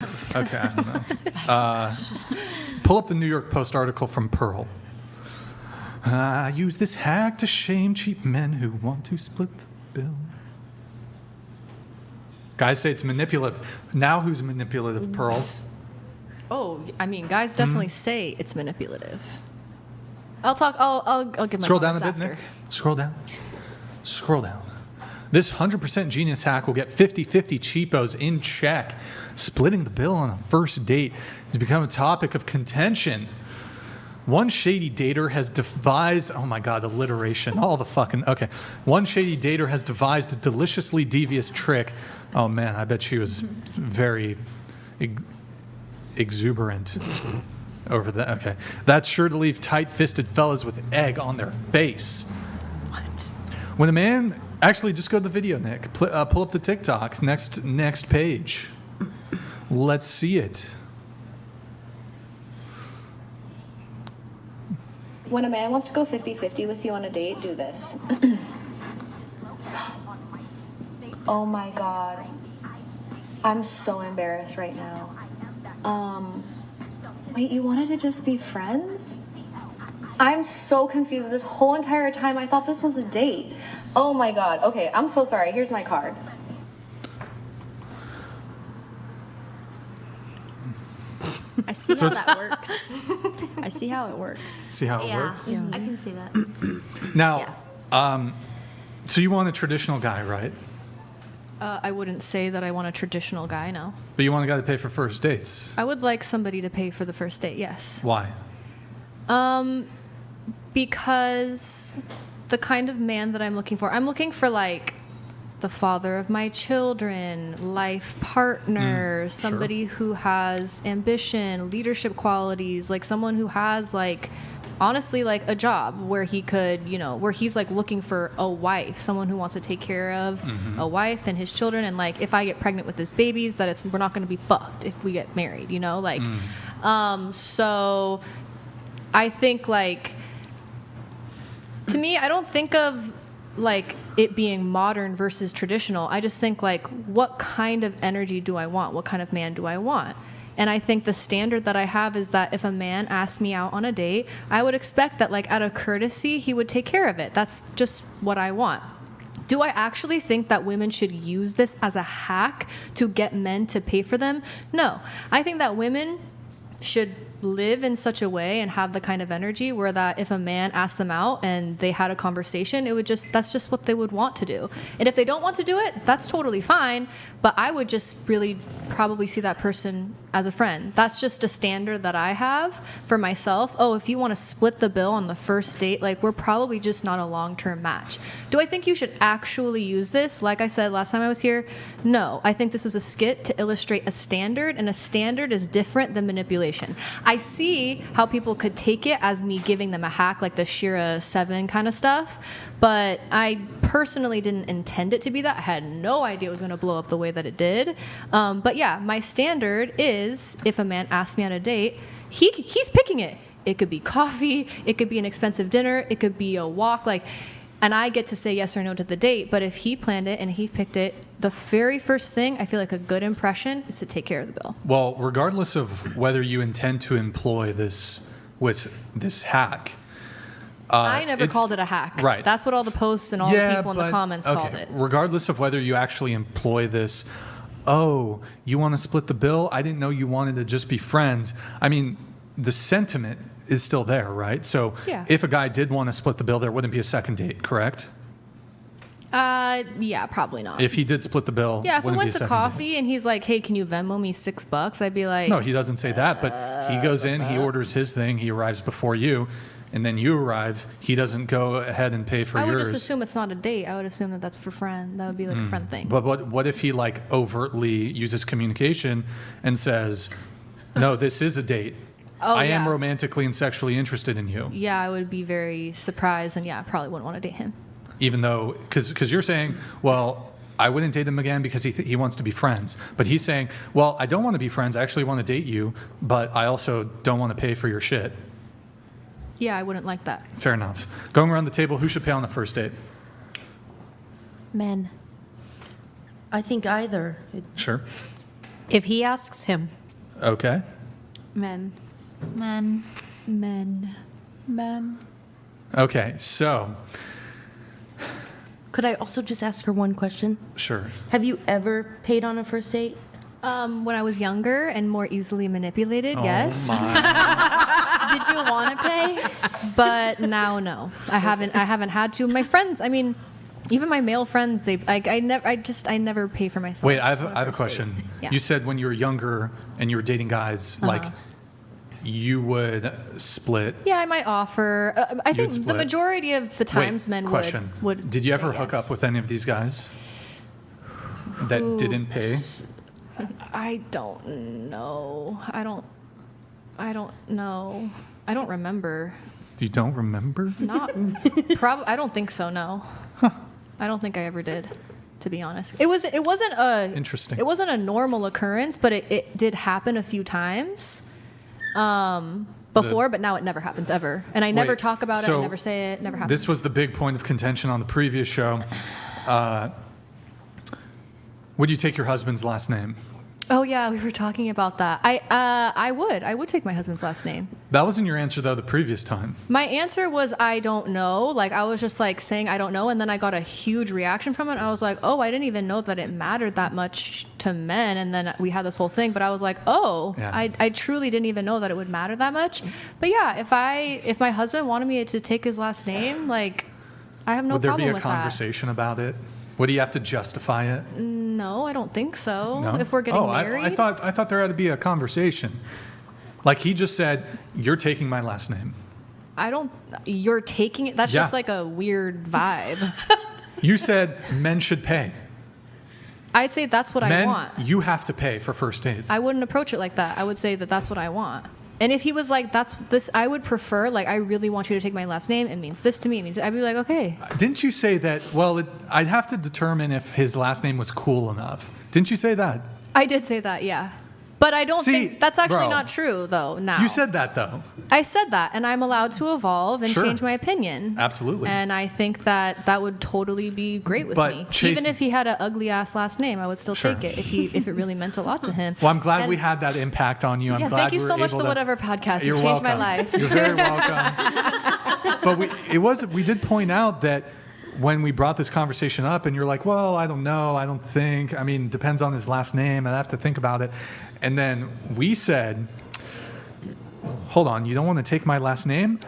Okay, I don't know. Pull up the New York Post article from Pearl. I use this hack to shame cheap men who want to split the bill. Guys say it's manipulative. Now who's manipulative, Pearl? Oh, I mean, guys definitely say it's manipulative. I'll give my Scroll down a comments bit, after. Nick. Scroll down. Scroll down. This 100% genius hack will get 50-50 cheapos in check. Splitting the bill on a first date has become a topic of contention. One shady dater has devised, oh my God, alliteration, all the fucking, okay. One shady dater has devised a deliciously devious trick. Oh man, I bet she was very exuberant over that. Okay. That's sure to leave tight-fisted fellas with egg on their face. What? When a man, actually just go to the video, Nick. Pull up the TikTok, next page. Let's see it. When a man wants to go 50-50 with you on a date, do this. Oh my God. I'm so embarrassed right now. Wait, you wanted to just be friends? I'm so confused. This whole entire time I thought this was a date. Oh my God. Okay, I'm so sorry. Here's my card. I see how that works. I see how it works. See how it works? Yeah, I can see that. Now, so you want a traditional guy, right? I wouldn't say that I want a traditional guy, no. But you want a guy to pay for first dates. I would like somebody to pay for the first date, yes. Why? Because the kind of man that I'm looking for like the father of my children, life partner, somebody who has ambition, leadership qualities, like someone who has like honestly like a job where he could, where he's like looking for a wife, someone who wants to take care of a wife and his children, and like if I get pregnant with his babies, that we're not going to be fucked if we get married, so I think like, to me, I don't think of like it being modern versus traditional. I just think like, what kind of energy do I want? What kind of man do I want? And I think the standard that I have is that if a man asks me out on a date, I would expect that like out of courtesy, he would take care of it. That's just what I want. Do I actually think that women should use this as a hack to get men to pay for them? No. I think that women should live in such a way and have the kind of energy where that if a man asked them out and they had a conversation, that's just what they would want to do. And if they don't want to do it, that's totally fine. But I would just really probably see that person as a friend. That's just a standard that I have for myself. Oh, if you want to split the bill on the first date, like we're probably just not a long-term match. Do I think you should actually use this? Like I said last time I was here, no. I think this was a skit to illustrate a standard, and a standard is different than manipulation. I see how people could take it as me giving them a hack, like the Shira 7 kind of stuff, but I personally didn't intend it to be that. I had no idea it was going to blow up the way that it did. But yeah, my standard is if a man asks me on a date, he's picking it. It could be coffee, it could be an expensive dinner, it could be a walk, and I get to say yes or no to the date. But if he planned it and he picked it, the very first thing, I feel like a good impression is to take care of the bill. Well, regardless of whether you intend to employ this hack, I never called it a hack. Right. That's what all the posts and all the people in the comments called it. Regardless of whether you actually employ this, oh, you want to split the bill? I didn't know you wanted to just be friends. I mean, the sentiment is still there, right? So if a guy did want to split the bill, there wouldn't be a second date, correct? Yeah, probably not. If he did split the bill, yeah, if we wouldn't went be a to second coffee and he's like, hey, can you Venmo me $6? I'd be like... No, he doesn't say that, but he goes in, he orders his thing, he arrives before you, and then you arrive, he doesn't go ahead and pay for yours. I would just assume it's not a date. I would assume that that's for friend. That would be like a friend thing. But what if he like overtly uses communication and says, no, this is a date. I am romantically and sexually interested in you. Yeah, I would be very surprised, and I probably wouldn't want to date him. Even though, because you're saying, well, I wouldn't date him again because he wants to be friends. But he's saying, well, I don't want to be friends. I actually want to date you, but I also don't want to pay for your shit. Yeah, I wouldn't like that. Fair enough. Going around the table, who should pay on the first date? Men. I think either. Sure. If he asks him. Okay. Men. Men. Men. Okay, so, Could I also just ask her one question? sure. Have you ever paid on a first date? When I was younger and more easily manipulated, yes. Oh my. Did you want to pay? But now, no. I haven't had to. My friends, I mean, even my male friends, I never pay for myself. Wait, I on have a first question. date. Yeah. You said when you were younger and you were dating guys, like, you would split. Yeah, I might offer. I think the split. majority of the times Wait, men question. would. Did you ever say hook yes. up with any of these guys that Ooh. didn't pay? I don't know. I don't know. I don't remember. You don't remember? Not probably. I don't think so. No. I don't think I ever did. To be honest, it wasn't a Interesting. It wasn't a normal occurrence, but it did happen a few times before. But now it never happens ever, and I never Wait, talk about it. so I never say it. Never happens. This was the big point of contention on the previous show. Would you take your husband's last name? Oh yeah, we were talking about that. I would take my husband's last name. That wasn't your answer, though, the previous time. My answer was I don't know. Like I was just like saying I don't know, and then I got a huge reaction from it. I was like, oh, I didn't even know that it mattered that much to men. And then we had this whole thing, but I was like, oh, Yeah. I truly didn't even know that it would matter that much. But yeah, if my husband wanted me to take his last name, like I have no Would there problem be a with conversation about it? Would he have to justify it? that. No, I don't think so. No? If we're getting I married, thought there had to be a conversation. Like he just said, "You're taking my last name." I don't. You're taking it. That's Yeah. just like a weird vibe. You said men should pay. I'd say that's what I Men, want. you have to pay for first dates. I wouldn't approach it like that. I would say that that's what I want. And if he was like, that's this, I would prefer, like, I really want you to take my last name. It means this to me. It means, I'd be like, okay. Didn't you say that? Well, I'd have to determine if his last name was cool enough. Didn't you say that? I did say that, yeah. But I don't See, think that's actually bro, not true, though, now. You said that, though. I said that, and I'm allowed to evolve and Sure. change my opinion. Absolutely. And I think that would totally be great with But me. Chase- Even if he had an ugly ass last name, I would still Sure. take it if it really meant a lot to him. Well, I'm glad And- we had that impact on you. I'm Yeah, glad thank you we were so much, able the to- Whatever Podcast. You're You changed my welcome. life. You're very welcome. But we did point out that when we brought this conversation up, and you're like, well, I don't know, I don't think. I mean, depends on his last name. I'd have to think about it. And then we said, hold on, you don't want to take my last name?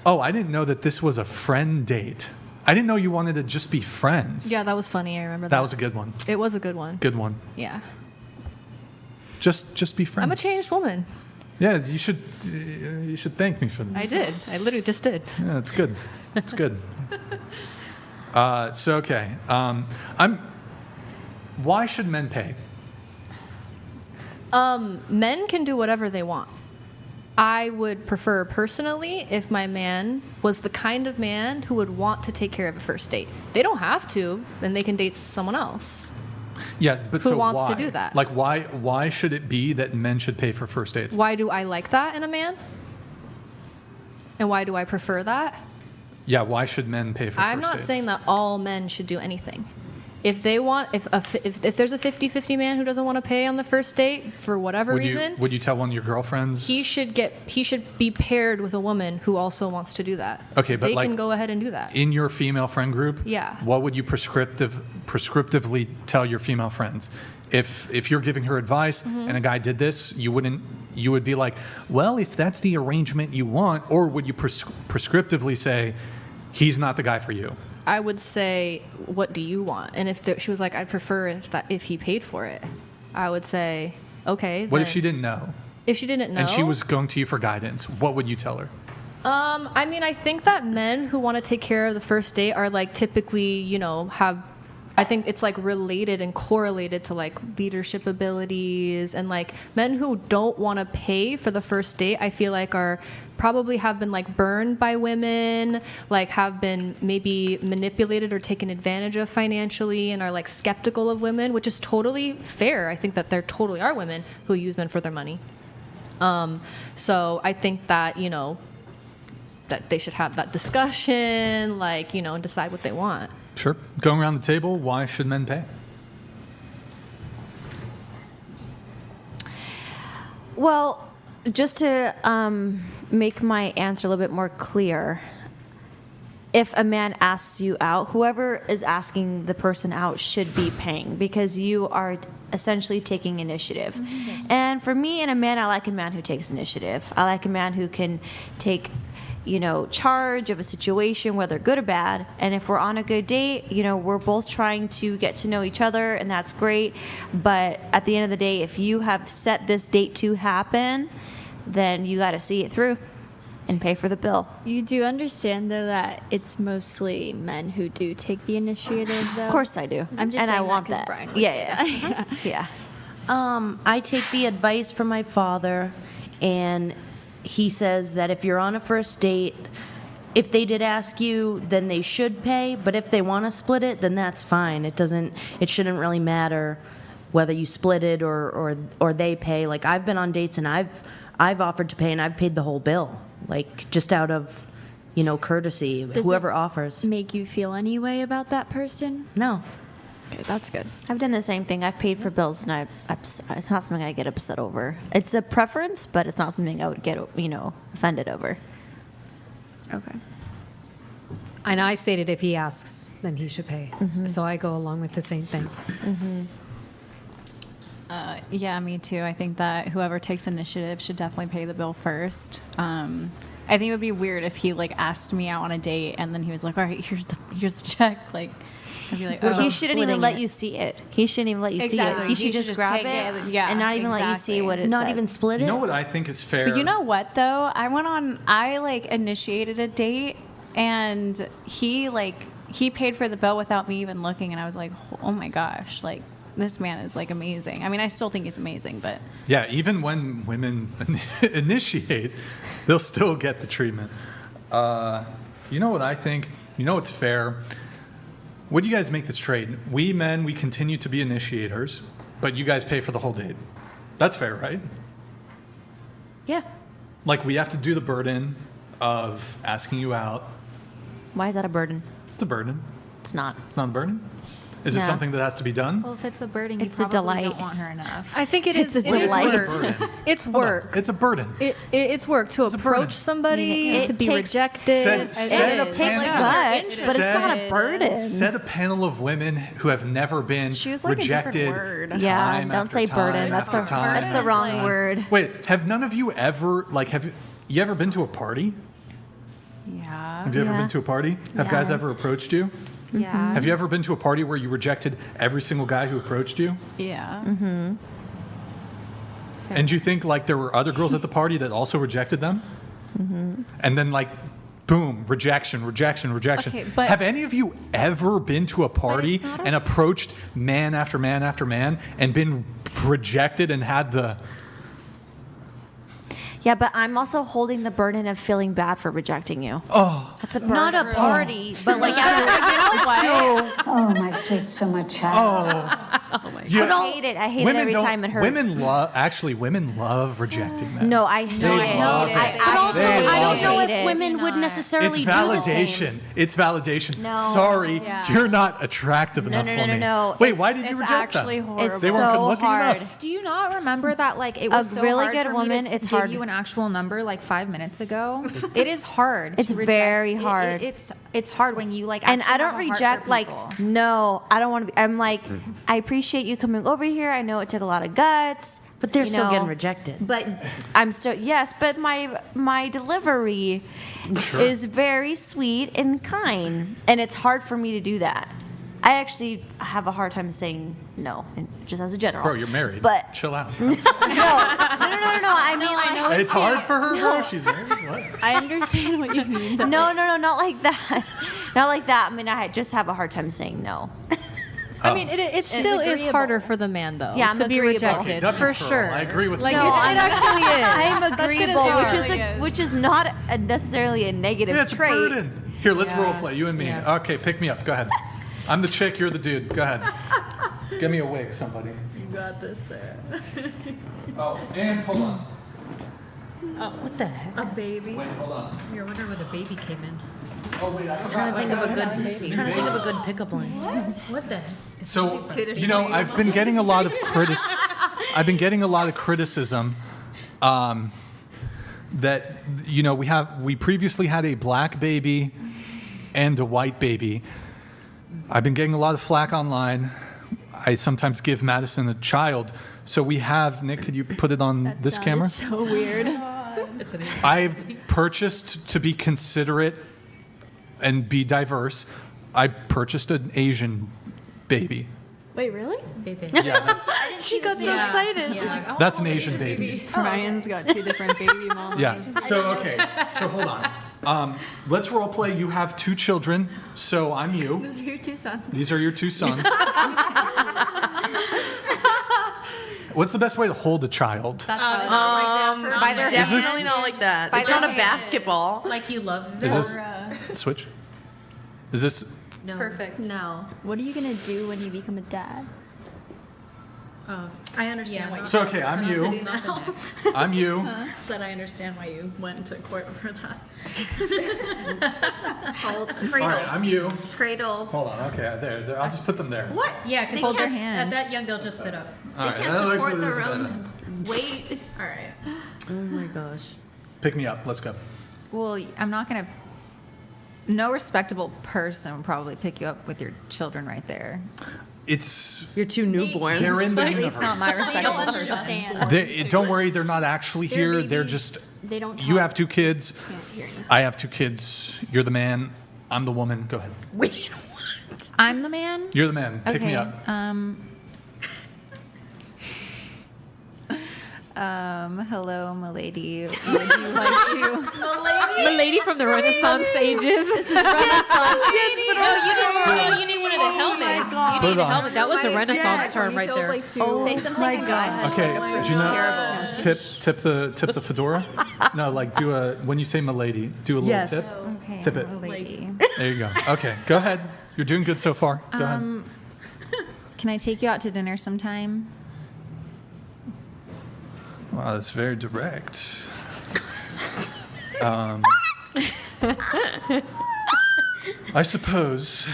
Oh, I didn't know that this was a friend date. I didn't know you wanted to just be friends. Yeah, that was funny. I remember that. That was a good one. It was a good one. Good one. Yeah. Just be friends. I'm a changed woman. Yeah, you should thank me for this. I did. I literally just did. Yeah, it's good. It's good. So okay, why should men pay? Men can do whatever they want. I would prefer personally if my man was the kind of man who would want to take care of a first date. They don't have to, and they can date someone else. Yes, but Who so wants to why? do that? Like, why should it be that men should pay for first dates? Why do I like that in a man? And why do I prefer that? Yeah, why should men pay for I'm first not dates? saying that all men should do anything. If they want, if there's a 50-50 man who doesn't want to pay on the first date for whatever reason, would you tell one of your girlfriends? he should be paired with a woman who also wants to do that. Okay, but they like can go ahead and do that. in your female friend group, Yeah. what would you prescriptively tell your female friends? If you're giving her advice Mm-hmm. and a guy did this, you would be like, well, if that's the arrangement you want, or would you prescriptively say, he's not the guy for you? I would say, what do you want? And if she was like, I'd prefer if he paid for it, I would say, okay. What if then- she didn't know? If she didn't know, And she was going to you for guidance, what would you tell her? I mean, I think that men who want to take care of the first date are like typically, I think it's like related and correlated to like leadership abilities, and like men who don't want to pay for the first date, I feel like probably have been like burned by women, like have been maybe manipulated or taken advantage of financially, and are like skeptical of women, which is totally fair. I think that there totally are women who use men for their money. So I think that, that they should have that discussion, like, and decide what they want. Sure. Going around the table, why should men pay? Well, just to make my answer a little bit more clear, if a man asks you out, whoever is asking the person out should be paying because you are essentially taking initiative. And for me and a man, I like a man who takes initiative. I like a man who can take, charge of a situation, whether good or bad. And if we're on a good date, we're both trying to get to know each other, and that's great. But at the end of the day, if you have set this date to happen, then you got to see it through and pay for the bill. You do understand, though, that it's mostly men who do take the initiative, though? Of course I do. I'm just and saying I want 'cause that. Brian would Yeah, say yeah. that. Yeah. I take the advice from my father, and he says that if you're on a first date, if they did ask you, then they should pay. But if they want to split it, then that's fine. It shouldn't really matter whether you split it or they pay. Like, I've been on dates and I've offered to pay and I've paid the whole bill, like just out of courtesy. Does whoever it offers. Make you feel any way about that person? No. Okay, that's good. I've done the same thing. I've paid for bills, and it's not something I get upset over. It's a preference, but it's not something I would get, offended over. Okay. And I stated if he asks, then he should pay. So I go along with the same thing. Yeah, me too. I think that whoever takes initiative should definitely pay the bill first. I think it would be weird if he asked me out on a date and then he was like, "All right, here's the check." Like, I'd be like, He shouldn't even let you see it. He shouldn't even let you see it. Exactly. He should just grab take it yeah, and not even let you see exactly. what it Not says. even split it? You know what I think is fair? But you know what though? I initiated a date and he paid for the bill without me even looking, and I was like, oh my gosh, like this man is like amazing. I mean, I still think he's amazing, but Yeah, even when women initiate, they'll still get the treatment. You know what I think? You know what's fair? What do you guys make this trade? We men, we continue to be initiators, but you guys pay for the whole date. That's fair, right? Yeah. Like, we have to do the burden of asking you out. Why is that a burden? It's a burden. It's not. It's not a burden? Is it No. something that has to be done? Well, if it's a burden, It's you a probably delight. don't want her enough. I think it It's is. a it is delight. work. Burden. It's Hold on. work. It's a burden. It's work to It's a burden. approach somebody, It to be takes- rejected. Said a It takes panel- guts, but it's not a burden. Said a panel of women who have never been Choose, like, a different rejected. word. Yeah, time don't after say time burden. That's after time the after wrong time. word. Wait, have none of you ever have you ever been to a party? yeah. Have you ever Yeah. been to a party? Have guys ever approached you? Yeah. Have you ever been to a party where you rejected every single guy who approached you? Yeah. And you think like there were other girls at the party that also rejected them? And then like, boom, rejection. Okay, but- Have any of you ever been to a party it's not a- and approached man after man after man and been rejected and had the... Yeah, but I'm also holding the burden of feeling bad for rejecting you. Oh, That's a burden. Not a party, but like after Oh, my sweet summer child. you I hate it. I hate it every don't- time it hurts. Women love rejecting men. No, I hate They it. love it. I also, They I don't know love if it. women would It's necessarily do the same. validation. It's validation. No. Sorry, Yeah. you're not attractive No, enough no, for no, me. no. Wait, It's- why did you It's reject actually them? horrible. It's They weren't so good-looking hard. enough. Do you not remember that it was A so really hard good for woman, me to it's give hard. you an actual number 5 minutes ago? It is hard. It's to reject. very hard. It's hard when you And I don't reject no, I don't want to be. I'm like, I appreciate you coming over here. I know it took a lot of guts, But they're you still know, getting rejected. But I'm still yes. But my delivery is very sweet and kind, and it's hard for me to do that. I actually have a hard time saying no, and just as a general. Bro, you're married. But chill out. no. I mean, like, It's hard for her, bro. She's married. What? I understand what you mean. though. no, not like that. Not like that. I mean, I just have a hard time saying no. I mean, it still is agreeable. harder for the man though. Yeah, I'm to be agreeable. rejected Okay, W for curl. sure. I agree with Like you. it, No, it actually is. I'm That shit is agreeable, hard. which is not necessarily a negative Yeah, it's a trait. burden. Here, let's Yeah. role play, you and me. Yeah. Okay, pick me up. Go ahead. I'm the chick, you're the dude. Go ahead. Give me a wig, somebody. You got this, Sarah. Oh, and hold on. What the heck? A baby. Wait, hold on. You're wondering where the baby came in. Oh, wait, I forgot. Trying to think of a good pickup line. What the heck? So, you know, I've been getting a lot of criticism that we previously had a black baby and a white baby. I've been getting a lot of flack online. I sometimes give Madison a child. So we have, Nick, could you put it on this camera? So weird. I've purchased, to be considerate and be diverse, I purchased an Asian baby. Wait, really? Yeah, She got so excited. that's an Asian baby. Brian's got 2 different baby mamas. Yeah. So, okay. So hold on. Let's role play. You have 2 children. So I'm you. Those are your 2 sons. These are your 2 sons. What's the best way to hold a child? By their definitely not like that. It's not a basketball. Like you love them. Is this switch? Is this No. Perfect. No. What are you gonna do when you become a dad? I understand Yeah. why you so? Okay, I'm you. I'm you. said I understand why you went to court for that. Hold. All right, I'm you. Cradle. Hold on. Okay, there. I'll just put them there. What? Yeah, because Hold their at that young, they'll just sit up. All right. Can't that looks support like this their is own better. weight. All right. Oh my gosh. Pick me up. Let's go. Well, I'm not going to. No respectable person would probably pick you up with your children right there. It's Your 2 newborns. they're in the At least not my respectable person. Understand. Don't worry, they're not actually here. They're babies. just. They don't. You talk. have 2 kids. Can't hear you. I have 2 kids. You're the man. I'm the woman. Go ahead. Wait, what? I'm the man? You're the man. Pick me up. Hello, milady. Would you like to? The lady from the Renaissance ages. This is Renaissance. You need one of the helmets. You Put need it a on. helmet. That was a Renaissance term right there. Say something my I God. Okay. This Do you is know? terrible. Tip the fedora. No, like do a when you say milady, do a little Yes. tip. Okay, Tip it. milady. There you go. Okay, go ahead. You're doing good so far. Go ahead. Can I take you out to dinner sometime? Wow, that's very direct. I suppose.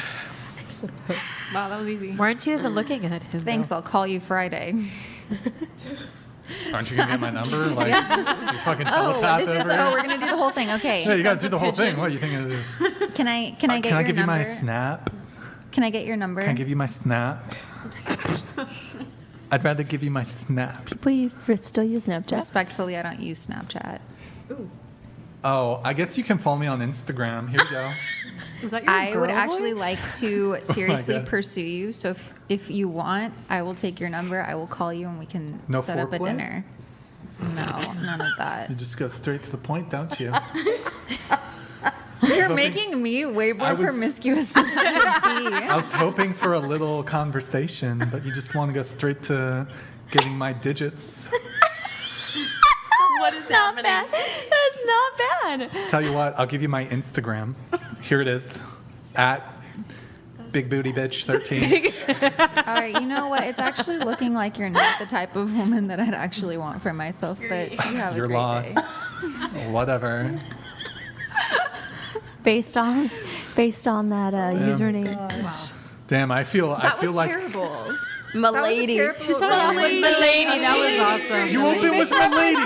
Wow, that was easy. Why aren't you even looking at him? Thanks, I'll call you Friday. Aren't you gonna get my number? Like you fucking telepath over here? we're gonna do the whole thing. Okay. Yeah, you gotta do the whole thing. What you think it is? Can I get Can I your give number? you my snap? Can I get your number? Can I give you my snap? I'd rather give you my snap. People still use Snapchat. Respectfully, I don't use Snapchat. Oh, I guess you can follow me on Instagram. Here you go. Is that your I would girl actually voice? like to seriously God. pursue you. So if you want, I will take your number. I will call you and we can No set up a foreplay? dinner. No, none of that. You just go straight to the point, don't you? You're hoping- making me way more I was- promiscuous than I would be. I was hoping for a little conversation, but you just want to go straight to getting my digits. What is happening? That's not bad. Tell you what, I'll give you my Instagram. Here it is. At Big Booty Bitch 13. All right, you know what? It's actually looking like you're not the type of woman that I'd actually want for myself, but you have a You're great lost. day. Whatever. Based on that username. Damn, I feel like terrible. Milady. She's Milady, that was awesome. you open with Milady.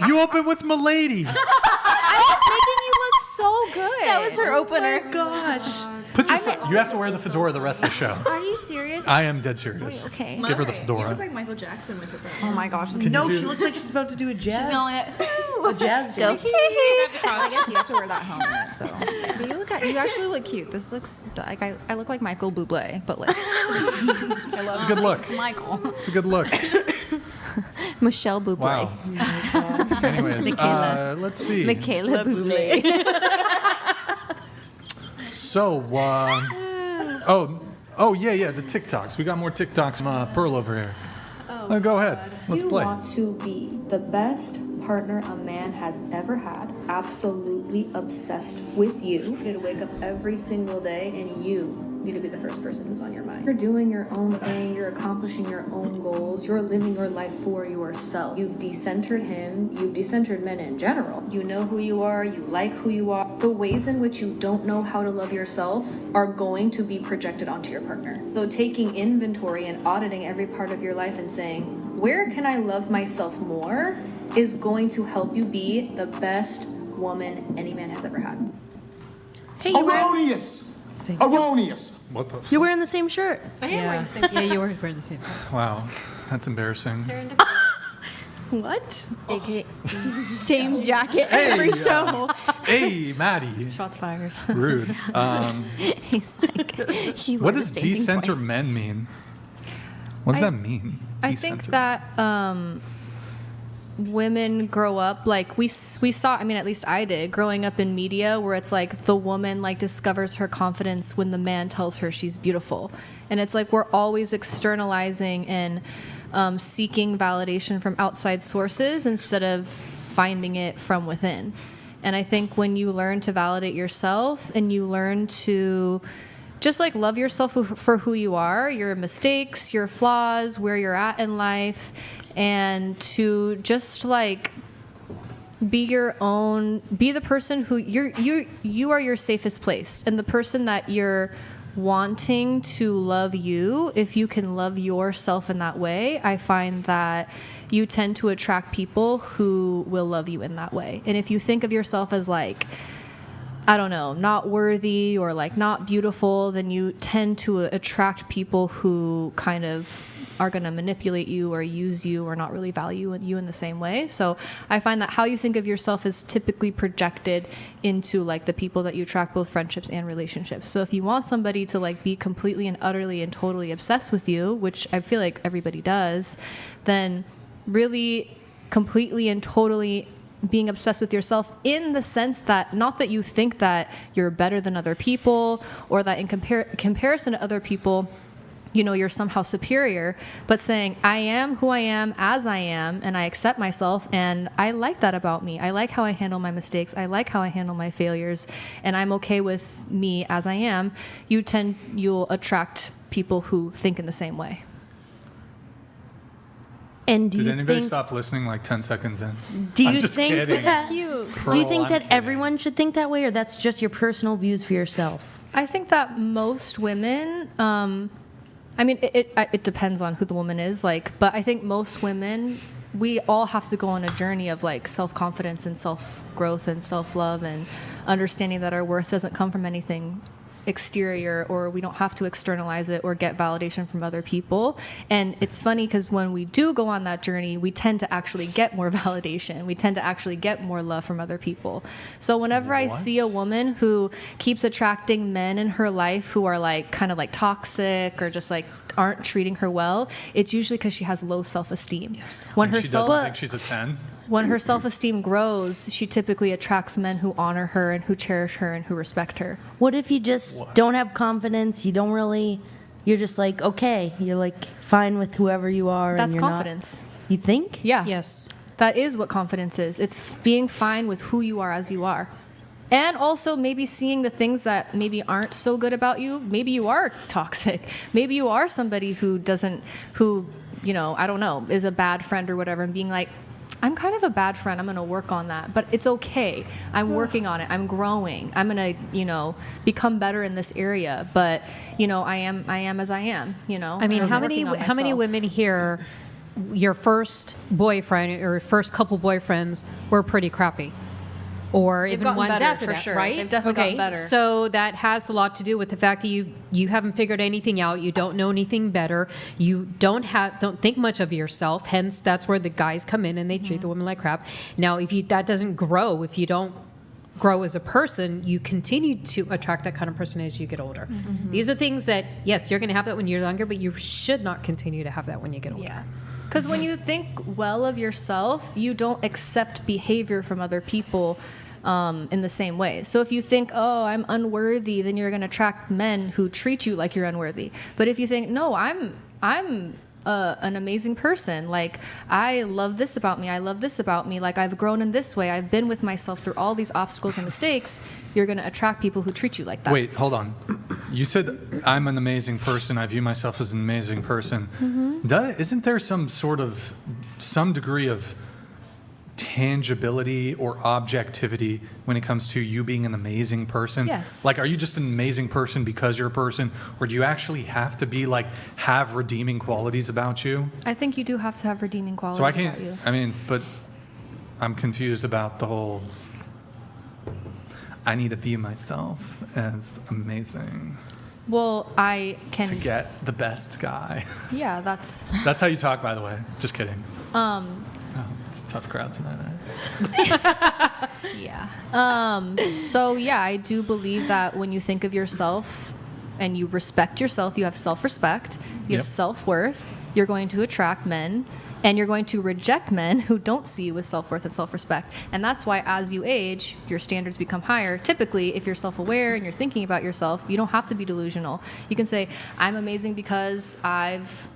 You open with Milady. I was making you look so good. That was her opener. Put your you have to wear the fedora the rest of the show. Are you serious? I am dead serious. Okay. Give her the You look fedora. like Michael Jackson with it. Oh my gosh. Can No, you she do, looks like she's about to do a jazz. a jazz So, dance. I guess you have to wear that helmet. So, but you actually look cute. This looks like I look like Michael Bublé, but like I love it's a good look. Michael. It's a good look. Michelle Bublé. Wow. Anyways, let's see. Michaela Bublé. So, oh yeah, the TikToks. We got more TikToks from Pearl over here. Go ahead. Let's you play. want to be the best partner a man has ever had, absolutely obsessed with you. You need to wake up every single day and you need to be the first person who's on your mind. You're doing your own thing, you're accomplishing your own goals, you're living your life for yourself. You've decentered him, you've decentered men in general. You know who you are, you like who you are. The ways in which you don't know how to love yourself are going to be projected onto your partner. So taking inventory and auditing every part of your life and saying, where can I love myself more is going to help you be the best woman any man has ever had. Hey, you Erroneous! Erroneous! What the? you're wearing the same shirt. I am wearing the same. Yeah, you were wearing the same. Wow, that's embarrassing. What? AKA same jacket every show. Hey, Maddie. Shots fired. Rude. He's like, you What wear does the same thing decenter twice. men mean? What does that mean? I think Decenter. that women grow up like we saw. I mean, at least I did growing up in media, where it's like the woman like discovers her confidence when the man tells her she's beautiful, and it's like we're always externalizing and seeking validation from outside sources instead of finding it from within. And I think when you learn to validate yourself and you learn to just like love yourself for who you are, your mistakes, your flaws, where you're at in life, and to just like be your own, be the person who you are your safest place, and the person that you're wanting to love you, if you can love yourself in that way, I find that you tend to attract people who will love you in that way. And if you think of yourself as like, I don't know, not worthy or like not beautiful, then you tend to attract people who kind of are going to manipulate you or use you or not really value you in the same way. So I find that how you think of yourself is typically projected into like the people that you attract, both friendships and relationships. So if you want somebody to like be completely and utterly and totally obsessed with you, which I feel like everybody does, then really completely and totally being obsessed with yourself in the sense that not that you think that you're better than other people or that in comparison to other people, you know, you're somehow superior, but saying, I am who I am as I am, and I accept myself, and I like that about me. I like how I handle my mistakes. I like how I handle my failures, and I'm okay with me as I am. You'll attract people who think in the same way. And Did anybody stop listening like 10 seconds in? Do I'm you just think kidding. that? Cute. Do you think I'm that kidding. everyone should think that way, or that's just your personal views for yourself? I think that most women, I mean, it depends on who the woman is, like, but I think most women, we all have to go on a journey of like self-confidence and self-growth and self-love and understanding that our worth doesn't come from anything exterior, or we don't have to externalize it or get validation from other people. And it's funny because when we do go on that journey, we tend to actually get more validation. We tend to actually get more love from other people. So whenever I see a woman who keeps attracting men in her life who are like kind of like toxic or just like aren't treating her well, it's usually because she has low self-esteem. Yes. When she doesn't think she's a 10. When her self-esteem grows, she typically attracts men who honor her and who cherish her and who respect her. What if you just don't have confidence? You don't really. You're just like, okay. You're like fine with whoever you are. That's and you're confidence. You think? Yeah. Yes. That is what confidence is. It's being fine with who you are as you are. And also maybe seeing the things that maybe aren't so good about you. Maybe you are toxic. Maybe you are somebody who, you know, I don't know, is a bad friend or whatever, and being like, I'm kind of a bad friend. I'm going to work on that. But it's okay. I'm working on it. I'm growing. I'm going to, you know, become better in this area. But, you know, I am as I am, you know. I mean, I'm how working many on myself. women here, your first boyfriend or first couple boyfriends were pretty crappy? Or They've even gotten ones better, after for that, sure. right? They've definitely okay, gotten better. so that has a lot to do with the fact that you haven't figured anything out. You don't know anything better. You don't think much of yourself. Hence, that's where the guys come in and they treat the woman like crap. Now, that doesn't grow, if you don't grow as a person, you continue to attract that kind of person as you get older. Mm-hmm. These are things that, yes, you're going to have that when you're younger, but you should not continue to have that when you get older. Yeah. Because when you think well of yourself, you don't accept behavior from other people in the same way. So if you think, oh, I'm unworthy, then you're going to attract men who treat you like you're unworthy. But if you think, no, I'm an amazing person. Like, I love this about me. I love this about me. Like, I've grown in this way. I've been with myself through all these obstacles and mistakes. You're going to attract people who treat you like that. Wait, hold on. You said I'm an amazing person. I view myself as an amazing person. Mm-hmm. Isn't there some degree of tangibility or objectivity when it comes to you being an amazing person? Yes. Like, are you just an amazing person because you're a person, or do you actually have to be like have redeeming qualities about you? I think you do have to have redeeming qualities So I can't. about you. I mean, but I'm confused about the whole. I need to view myself as amazing Well, I can. to get the best guy. Yeah, that's. That's how you talk, by the way. Just kidding. Oh, it's a tough crowd tonight. Eh? Yeah. So yeah, I do believe that when you think of yourself and you respect yourself, you have self-respect, you have Yep. self-worth, you're going to attract men, and you're going to reject men who don't see you with self-worth and self-respect. And that's why as you age, your standards become higher. Typically, if you're self-aware and you're thinking about yourself, you don't have to be delusional. You can say, I'm amazing because I've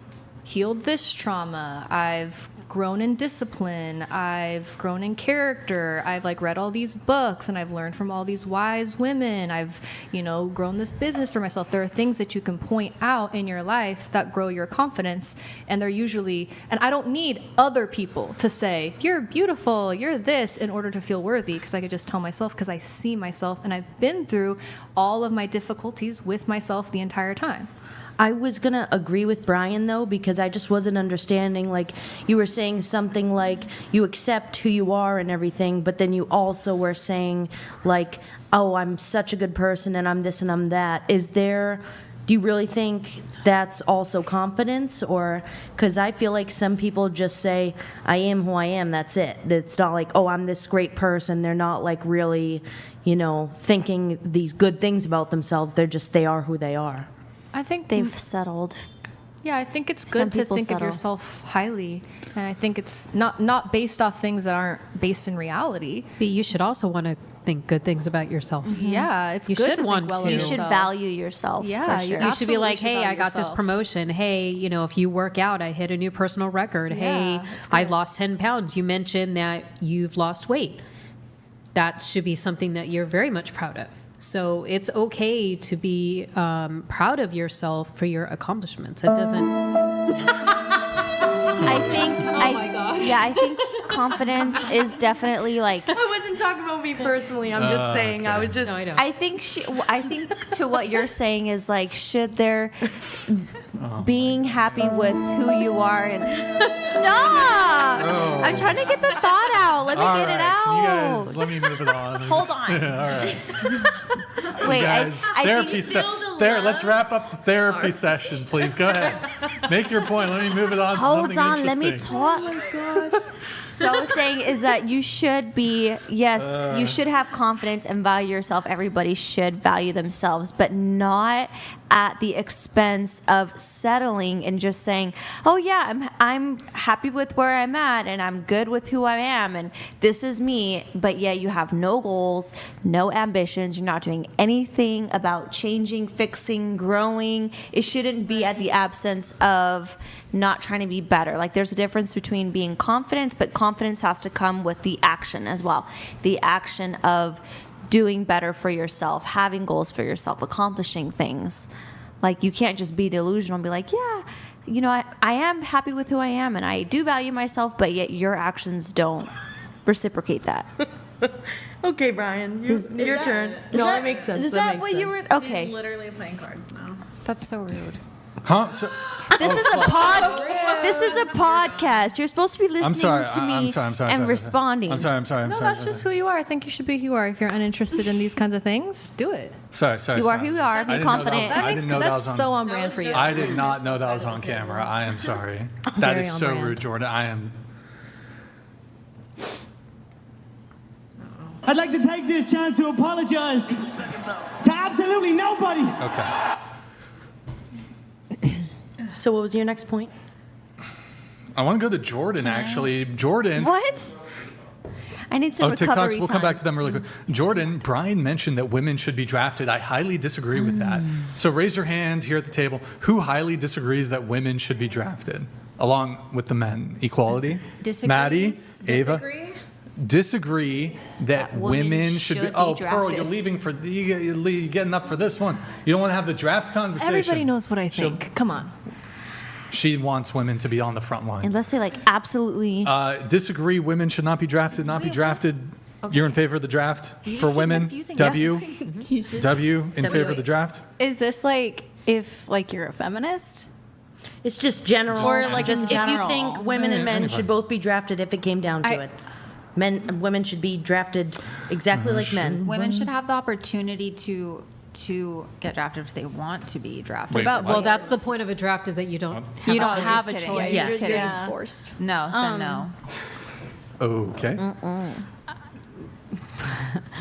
healed this trauma, I've grown in discipline, I've grown in character, I've like read all these books and I've learned from all these wise women, I've, grown this business for myself. There are things that you can point out in your life that grow your confidence, and they're usually, and I don't need other people to say, you're beautiful, you're this, in order to feel worthy, because I could just tell myself, because I see myself and I've been through all of my difficulties with myself the entire time. I was going to agree with Brian, though, because I just wasn't understanding. Like, you were saying something like you accept who you are and everything, but then you also were saying, like, oh, I'm such a good person and I'm this and I'm that. Do you really think that's also confidence? Or, because I feel like some people just say, I am who I am, that's it. It's not like, oh, I'm this great person. They're not, like, really, thinking these good things about themselves. They are who they are. I think They've settled. Yeah, I think it's Some good to people think of settle. yourself highly, and I think it's not based off things that aren't based in reality. But you should also want to think good things about yourself. Yeah, it's You good should to want think well to. of You should yourself. value yourself. Yeah, for sure. You should be like, Absolutely hey, should I got this value yourself. promotion. Hey, if you work out, I hit a new personal record. Hey, it's I good. lost 10 pounds. You mentioned that you've lost weight. That should be something that you're very much proud of. So it's okay to be proud of yourself for your accomplishments. It doesn't. I think confidence is definitely like. I wasn't talking about me personally. I'm just saying. I was just. No, I know. I think to what you're saying is like, should there being happy with who you are and stop. Oh. I'm trying to get the thought out. Let me All get it right, out. You guys, let me move it on. Hold on. All right. Wait, You guys, I therapy think there. Let's wrap up the therapy session, please. Go ahead. Make your point. Let me move it on to hold something on. Let interesting. me talk. Oh my God. So I was saying is that you should be, yes, you should have confidence and value yourself. Everybody should value themselves, but not at the expense of settling and just saying, oh yeah, I'm happy with where I'm at and I'm good with who I am and this is me, but yet you have no goals, no ambitions, you're not doing anything about changing, fixing, growing. It shouldn't be at the absence of not trying to be better. Like there's a difference between being confident, but confidence has to come with the action as well. The action of doing better for yourself, having goals for yourself, accomplishing things. Like you can't just be delusional and be like, yeah, I am happy with who I am and I do value myself, but yet your actions don't reciprocate that. Okay, Brian, your turn. No, that makes sense. Is that what you were? Okay. He's literally playing cards now. That's so rude. Huh? So, This is a podcast. You're supposed to be listening I'm sorry. to me I'm sorry. and responding. I'm sorry. No, that's just who you are. I think you should be who you are. If you're uninterested in these kinds of things, do it. Sorry. You are who you are. Be confident. I didn't know that That's was on. so on brand for you. I did not know that was on camera. I am sorry. That Very is on so brand. rude, Jordan. I am. I'd like to take this chance to apologize to absolutely nobody. Okay. So what was your next point? I want to go to Jordan, actually. Jordan. What? I need some recovery TikToks. time. We'll come back to them really quick. Jordan, Brian mentioned that women should be drafted. I highly disagree with that. So raise your hand here at the table. Who highly disagrees that women should be drafted, along with the men? Equality. Disagrees? Maddie, Ava. Disagree that women women should be. should be Oh, Pearl, drafted. you're leaving for you're getting up for this one. You don't want to have the draft conversation. Everybody knows what I think. Come on. She wants women to be on the front line. And let's say like absolutely. Disagree. Women should not be drafted. Not be drafted. You're in favor of the draft You for just keep women. confusing W. He's just, W in favor of the draft. is this like if like you're a feminist? It's just general. Or, like, just in if you general. think women and men Anybody. should both be drafted if it came down to it. Women should be drafted exactly like men. Women should have the opportunity to get drafted if they want to be drafted. Wait, Well, that's the point of a draft is that you don't You don't have a kidding. choice. Yeah, You're, just you're kidding. just forced. No, then no. Okay.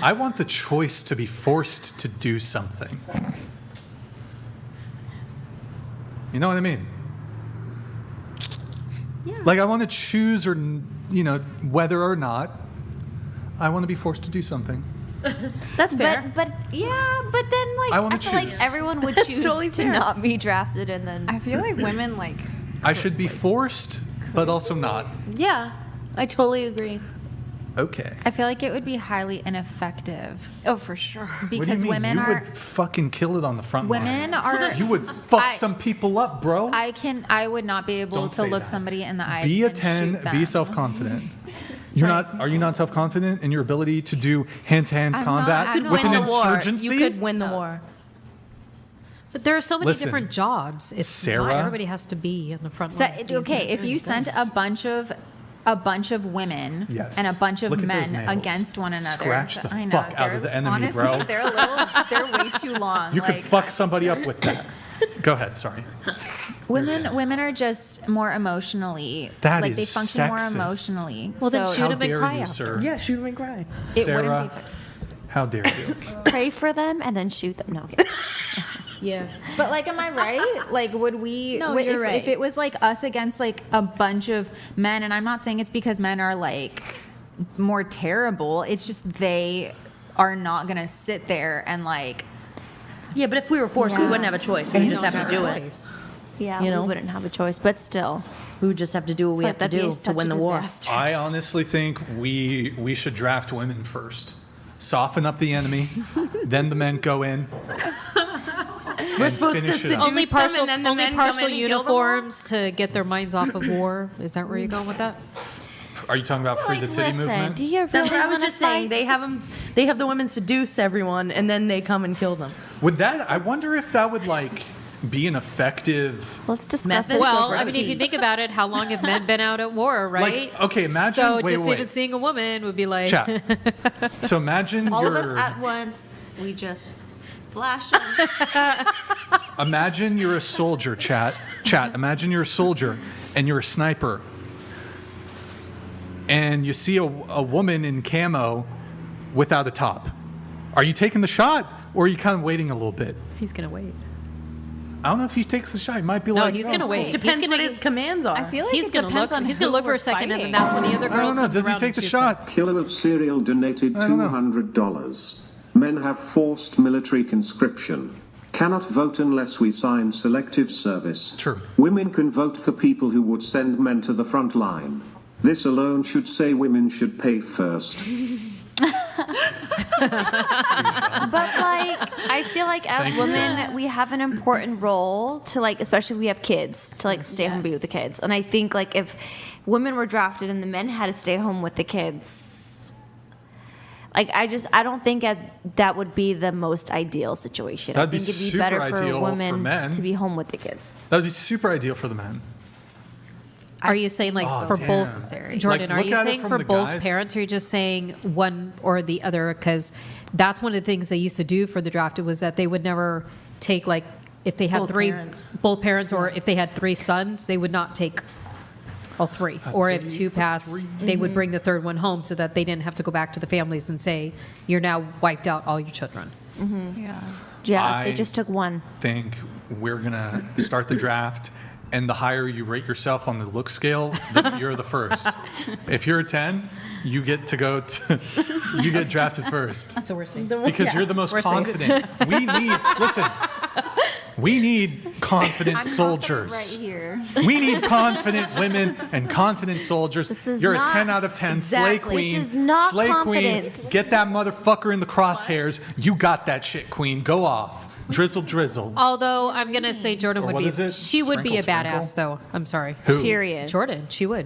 I want the choice to be forced to do something. You know what I mean? Yeah. Like I want to choose, or whether or not I want to be forced to do something. That's fair. But then like I wanna feel like choose. everyone would That's choose totally to fair. not be drafted, and then I feel like women like I should be forced, but also not. Yeah, I totally agree. Okay. I feel like it would be highly ineffective oh for sure. What do you because mean? women You are would fucking kill it on the front line. women are. You would fuck I- some people up, bro. I would not be able Don't to say look that. somebody in the eyes. Be a and 10, shoot be them. self-confident. Are you not self-confident in your ability to do hand-to-hand I'm combat not- I'm with not. an Win the war. insurgency? You could win the war. But there are so many Listen, different jobs. It's Sarah- not everybody has to be in the front So, line. okay, if you sent a bunch of women Yes. and a bunch of Look at those men nails. against one another. Scratch the I know, fuck out of they're- the enemy, honestly, bro. they're way too long. You like, could fuck somebody up with that. Go ahead, sorry. women are just more emotionally That like is they function more sexist. emotionally. Well, then so shoot How 'em and dare cry you, after. sir? Yeah, shoot 'em and cry. it Sarah, wouldn't be. how dare you? pray for them and then shoot them. No, okay. Yeah. But like, am I right? Like, would we? No, if, you're right. If it was like us against like a bunch of men, and I'm not saying it's because men are like more terrible. It's just they are not gonna sit there and like. Yeah, but if we were forced, we wouldn't have a choice. We just have to do it. Yeah, You know? we wouldn't have a choice, but still, We would just have to do what we have to that'd be do to such win a the war. disaster. I honestly think we should draft women first. Soften up the enemy, then the men go in. We're supposed to finish it seduce up. Only them partial, and then the only men come partial in and kill them all? uniforms to get their minds off of war. Is that where you're going with that? Are you talking about free the titty movement? do you really That's what I was wanna just saying. fight? They have the women seduce everyone, and then they come and kill them. Would that? I wonder if that would like be an effective. Let's discuss Method? this. Well, over I mean, if you tea. think about it, how long have men been out at war, right? okay, imagine- So wait, just wait. even seeing a woman would be like, Chat. So imagine all you're of us at once, we just flash them. imagine you're a soldier. Chat. Imagine you're a soldier and you're a sniper, and you see a woman in camo without a top. Are you taking the shot, or are you kind of waiting a little bit? he's gonna wait. I don't know if he takes the shot. He might be No, like, he's oh, gonna wait. Depends he's gonna, what his commands are. I feel like he's it gonna depends look. on He's gonna who look for we're a second, and then fighting. that's when the other I girl don't know. comes Does he around take and the shoots shot? Killer of cereal donated I don't know. $200. Men have forced military conscription. Cannot vote unless we sign selective service. True. Women can vote for people who would send men to the front line. This alone should say women should pay first. But like, I feel like as Thank you. women, we have an important role to like, especially if we have kids, to like stay home and be with the kids. And I think like if women were drafted and the men had to stay home with the kids, like I don't think that would be the most ideal situation. That'd be I think it'd be super better ideal for for women men. to be home with the kids. That'd be super ideal for the men. Are you saying like Oh, for damn. both, Necessary. Jordan? Like, Are look you at it saying from for the both guys. parents, or are you just saying one or the other? Because that's one of the things they used to do for the drafted was that they would never take like if they had Both parents. both parents, or if they had three sons, they would not take all three. Or if two passed, they would bring the third one home so that they didn't have to go back to the families and say, "You're now wiped out all your children." Yeah, they I- just took one. Think we're gonna start the draft, and the higher you rate yourself on the look scale, you're the first. If you're a 10, you get to go to, you get drafted first So we're saying because you're the most We're safe. confident. We need confident soldiers. Right here. We need confident women and confident soldiers. This is You're not- a 10 out of 10. Slay Exactly. queen. This is not Slay confidence. queen. Get that motherfucker in the crosshairs. You got that shit, queen. Go off. Drizzle, drizzle. Although I'm gonna say Jordan Or would what be, is it? she would be a Sprinkle, badass sprinkle? though. I'm sorry. Who? Period. Jordan, she'd be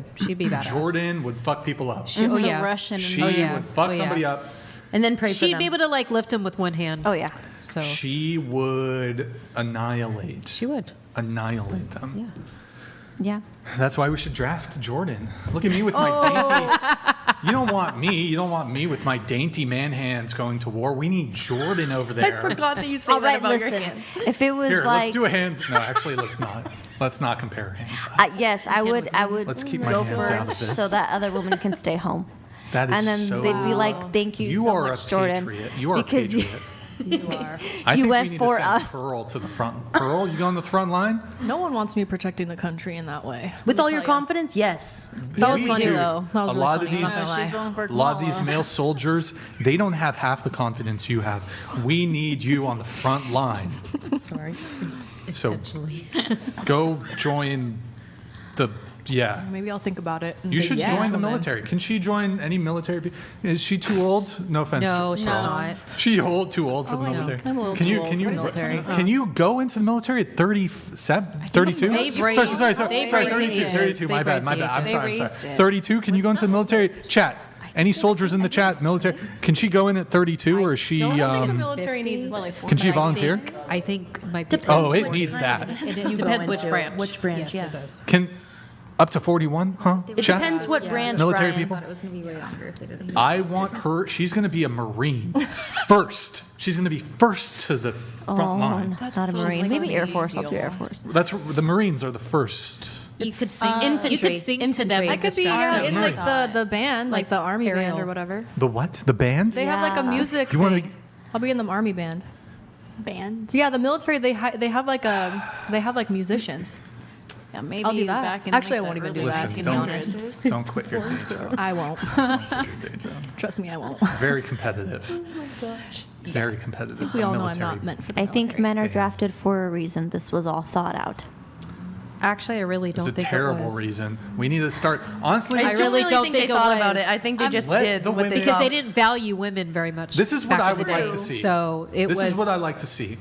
badass. Jordan would fuck people up. She, oh The yeah. Russian. She Oh, yeah. would fuck Oh, yeah. somebody up. And then pray for She'd them. be able to like lift him with one hand. Oh yeah. So She would annihilate. she would. Annihilate them. Yeah. Yeah. That's why we should draft Jordan. Look at me with my dainty. You don't want me. You don't want me with my dainty man hands going to war. We need Jordan over there. I forgot that you say All that right, about your listen. hands. If it was Here, like, let's do a hands. No, actually, let's not. Let's not compare hands. yes, I would Let's keep my go hands out of first this. so that other woman can stay home. That is And then so they'd be like, "Thank you, You so are much, a Jordan." patriot. You are because a patriot. You are. I You think went we need for to send us. Pearl to the front. Pearl, you go on the front line? No one wants me protecting the country in that way. With all your confidence, yes. That was We funny do. though. That was a really lot funny. of I'm not gonna lie. She's going for a lot of these Kamala. male soldiers, they don't have half the confidence you have. We need you on the front line. Sorry. So go join the Maybe I'll think about it. and You be should a join the gentleman. military. Can she join any military? Is she too old? No offense. No, to she's Pearl. not. She too old for the I know. military. I'm a little can too you old can you for the military. can you go into the military at 37, 32? they've Sorry, raised- sorry, they've sorry, raised 32, ages. 32. My They've bad, my raised bad. I'm ages. sorry, They I'm raised sorry. it. 32. Can you go into the military? Chat. Any soldiers in the chat? Military? Can she go in at 32, or is she? I don't think the military needs like. Can she volunteer? I think might be. Oh, it needs that. It You depends go which into branch. which branch, Yes, yeah. it does. Can up to 41? Huh? It Chat? depends what branch, Military Brian. people? It was gonna be way longer if they didn't. I want her. She's going to be a Marine first. She's going to be first to the front line. Not a Marine. Maybe Air Force. I'll do Air Force. That's the Marines are the first. You could sing. infantry. You could sing to them. Infantry. I could be in like the band, like the army band aerial. or whatever. The what? The band? They have like a Yeah. music. You wanna- thing. I'll be in the army band. Band. Yeah, the military they have like musicians. Yeah, maybe I'll do that. back in Actually, I like, won't the even do early that, Listen, to be don't, honest. don't quit your day job. I won't. Don't quit your day job. Trust me, I won't. Very competitive. Oh my gosh. Very competitive. We all know I'm military. not meant for the I think military. men are drafted for a reason. This was all thought out. Actually, I really It's don't a think terrible it was. reason. We need to start. Honestly, I just really don't think think they it thought about was. it. I think they just Let did the what they women- Because thought. they didn't value women very much. this is what back I in the would like day. to see. So it this was. is what I like to see.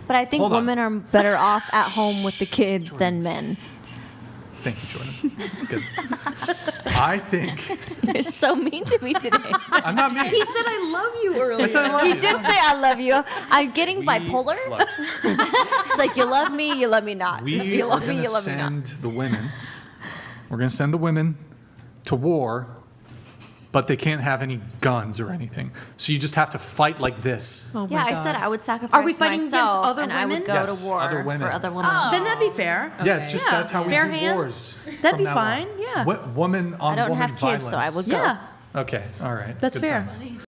But I think Hold on. women are better off at home with the kids than men. Thank you, Jordan. Good. I think You're so mean to me today. I'm not mean. He said I love you earlier. I said I love He you. did say I love you. I'm getting bipolar. Look, It's like you love me not. we you are love going me, to you love me not. send the women. We're going to send the women to war, but they can't have any guns or anything. So you just have to fight like this. Oh Yeah, my I God. said I would sacrifice Are we fighting against myself other and I would women? go Yes, to war other women. for other women. Then that'd be fair. Yeah, it's just Yeah. that's how we Bare do hands? wars. That'd from be now fine, on. yeah. Woman on I don't woman have kids, so I violence. would go. Yeah, Okay, all right. that's Good fair. times.